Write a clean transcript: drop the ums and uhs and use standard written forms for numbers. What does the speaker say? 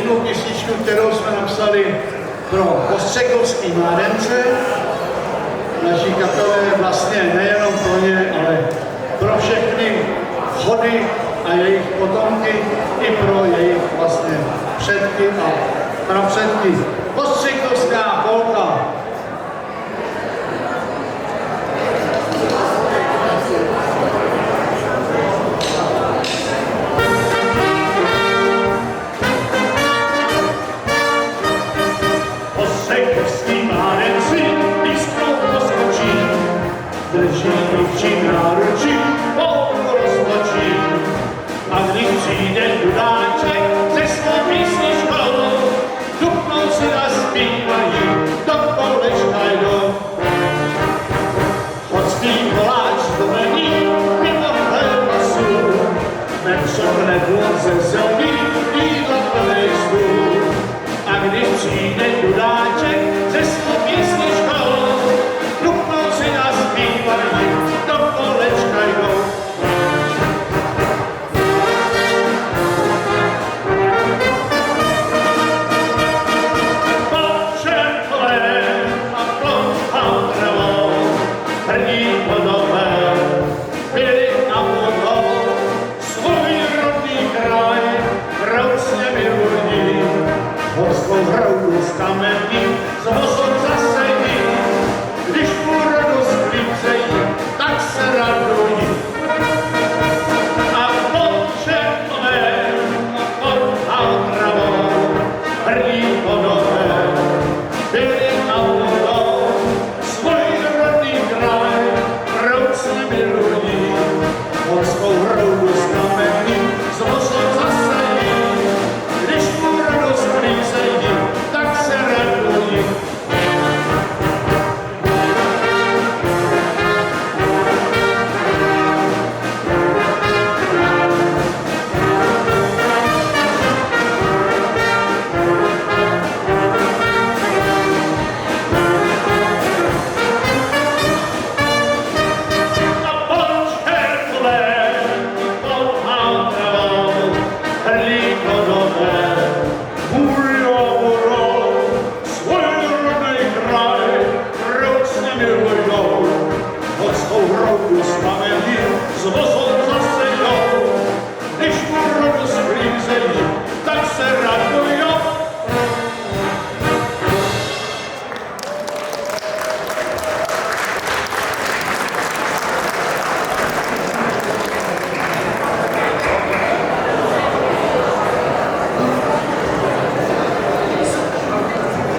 jednu písničku, kterou jsme napsali pro Postřekovský mládence. Naší kapele vlastně nejenom pro ně, ale pro všechny chody a jejich potomky, i pro jejich vlastně předky a prapředky. Postřekovská polka. Drží ručí náručí, polku roztočí. A když přijde chudáček se svou písničkou, dupnou si a zpívají, do kolečka jdou. Hocký koláč zdobení, mimo chleba sůl, nepřemne ze zelí,